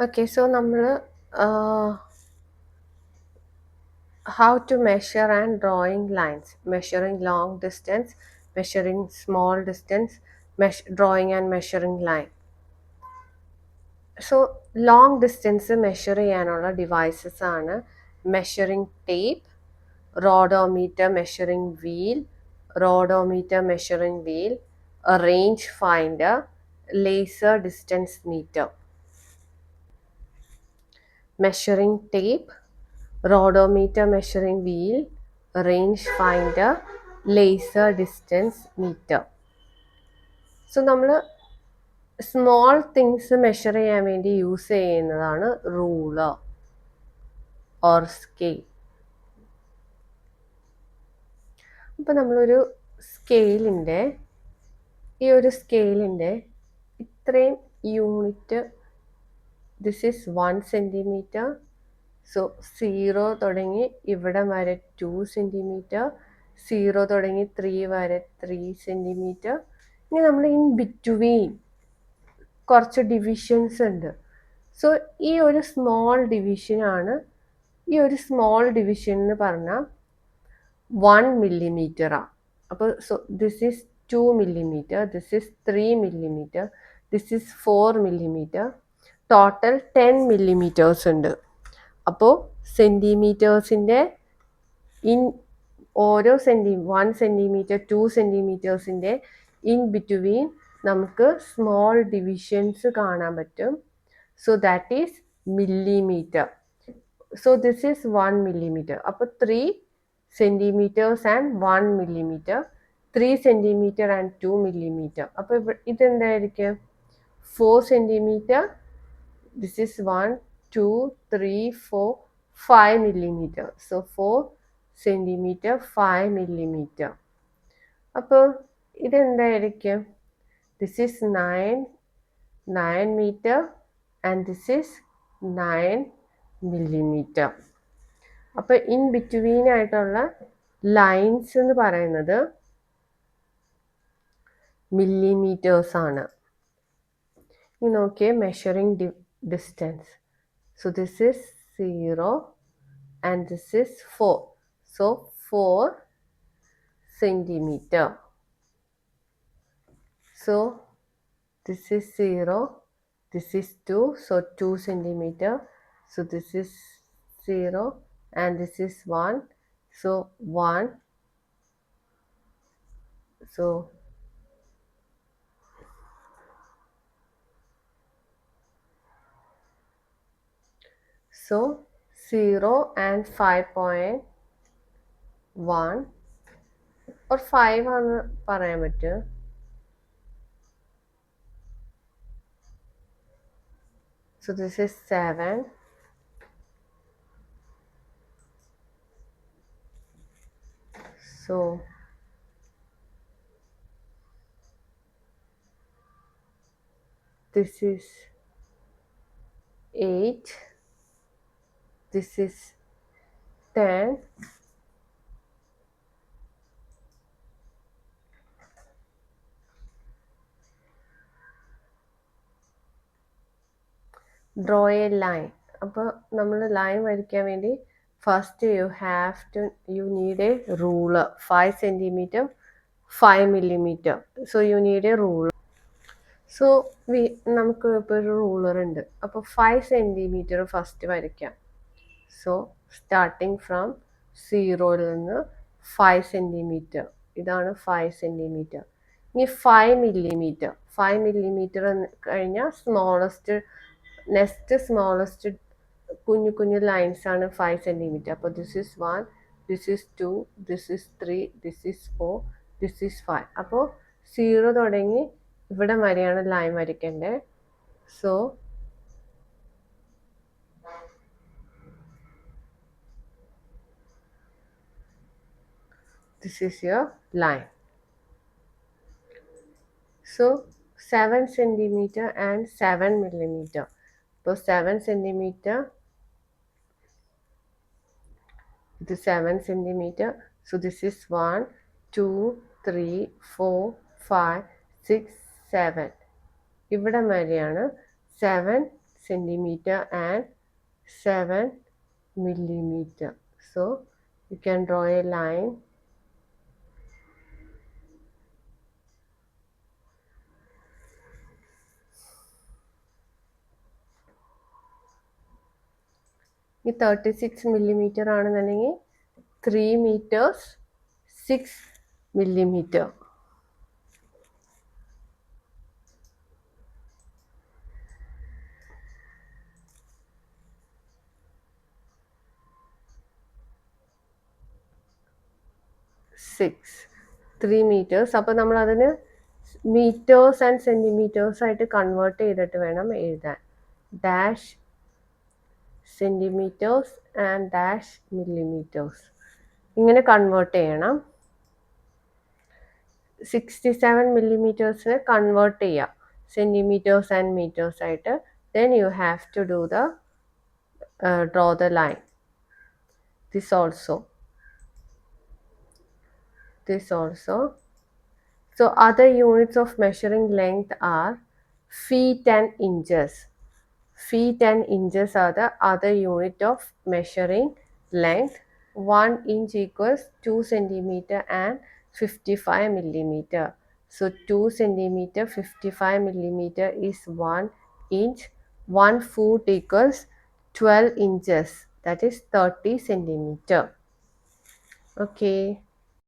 Okay, so നമ്മൾ how to measure and drawing lines, measuring long distance, measuring small distance, drawing and measuring line. So long distance measure ചെയ്യാനുള്ള devices ആണ് measuring tape, rodometer measuring wheel, rodometer measuring wheel, range finder, laser distance meter. Measuring tape, rodometer measuring wheel, range finder, laser distance meter. So നമ്മൾ small things measure ചെയ്യാൻ വേണ്ടി use ചെയ്യുന്നതാണ് ruler or scale. അപ്പോൾ നമ്മളൊരു സ്കെയിലിൻ്റെ ഇത്രയും unit, this is 1 centimetre. So 0 തുടങ്ങി ഇവിടെ വരെ 2 സെൻറ്റിമീറ്റർ, 0 തുടങ്ങി 3 വരെ 3 സെൻറ്റിമീറ്റർ. ഇനി നമ്മൾ ഇൻ ബിറ്റ്വീൻ കുറച്ച് ഡിവിഷൻസ് ഉണ്ട്. സോ ഈ ഒരു സ്മോൾ ഡിവിഷൻ എന്ന് പറഞ്ഞാൽ 1 മില്ലിമീറ്ററാണ്. അപ്പോൾ so this is 2 millimeter, this is 3 millimeter, this is 4 millimeter. Total 10 millimeters ഉണ്ട്. അപ്പോൾ സെൻറ്റിമീറ്റേഴ്സിൻ്റെ ഇൻ ഓരോ 1 സെൻറ്റിമീറ്റർ 2 സെൻറ്റിമീറ്റേഴ്സിൻ്റെ ഇൻ ബിറ്റ്വീൻ നമുക്ക് സ്മോൾ ഡിവിഷൻസ് കാണാൻ പറ്റും. So that is millimeter. So this is 1 millimeter. അപ്പോൾ 3 centimeters and 1 millimeter, 3 centimeter and 2 millimeter. അപ്പോൾ ഇതെന്തായിരിക്കും? 4 centimeter, this is 1 2 3 4 5 millimeter. So 4 centimeter 5 millimeter. അപ്പോൾ ഇതെന്തായിരിക്കും? This is 9 meter and this is 9 millimeter. അപ്പോൾ in between ആയിട്ടുള്ള lines എന്ന് പറയുന്നത് millimeters ആണ്. ഇനി നോക്കിയേ measuring distance. So this is 0 and this is 4. So 4 centimeter. So this is 0, this is 2, so 2 centimeter. So this is 0 and this is 1, so 1. So 0 and 5.1 or 5 ആണ് പറയാൻ പറ്റുക. So this is 7. So this is 8. This is 10. Draw a line. അപ്പോൾ നമ്മൾ line വരയ്ക്കാൻ വേണ്ടി first you need a ruler. 5 centimeter 5 millimeter. So you need a ruler. So നമുക്ക് ഇപ്പോൾ ഒരു റൂളർ ഉണ്ട്. അപ്പോൾ 5 centimeter ഫസ്റ്റ് വരയ്ക്കാം. സോ സ്റ്റാർട്ടിങ് ഫ്രം 0യിൽ നിന്ന് 5 centimeter. ഇതാണ് 5 centimeter. ഇനി 5 millimeter കഴിഞ്ഞാൽ സ്മോളസ്റ്റ് കുഞ്ഞു കുഞ്ഞു ലൈൻസ് ആണ് 5 centimeter. അപ്പോൾ this is 1, this is 2, this is 3, this is 4, this is 5. അപ്പോൾ 0 തുടങ്ങി ഇവിടെ വരെയാണ് ലൈൻ വരയ്ക്കേണ്ടത്. So this is your line. So 7 centimeter and 7 millimeter. So 7 centimeter, this 7 centimeter. So this is 1 2 3 4 5 6 7. ഇവിടെ വരെയാണ് 7 centimeter and 7 millimeter. So you can draw a line. ഈ 36 millimeter ആണെന്നുണ്ടെങ്കിൽ 3 meters 6 millimeter. Six 3 meters. അപ്പോൾ നമ്മൾ അതിന് metres and centimetres ആയിട്ട് convert ചെയ്തിട്ട് വേണം എഴുതാൻ. Dash centimetres and dash millimetres ഇങ്ങനെ കൺവേർട്ട് ചെയ്യണം. 67 millimetersനെ കൺവേർട്ട് ചെയ്യാം സെൻറ്റിമീറ്റേഴ്സ് ആൻഡ് മീറ്റേഴ്സ് ആയിട്ട്. Then you have to do the draw the line. This also. So other units of measuring length are feet and inches. Feet and inches are the other unit of measuring length. 1 inch equals 2 centimeter and 55 millimeter. So 2 centimeter 55 millimeter is 1 inch. 1 foot equals 12 inches. That is 30 centimeter. Okay.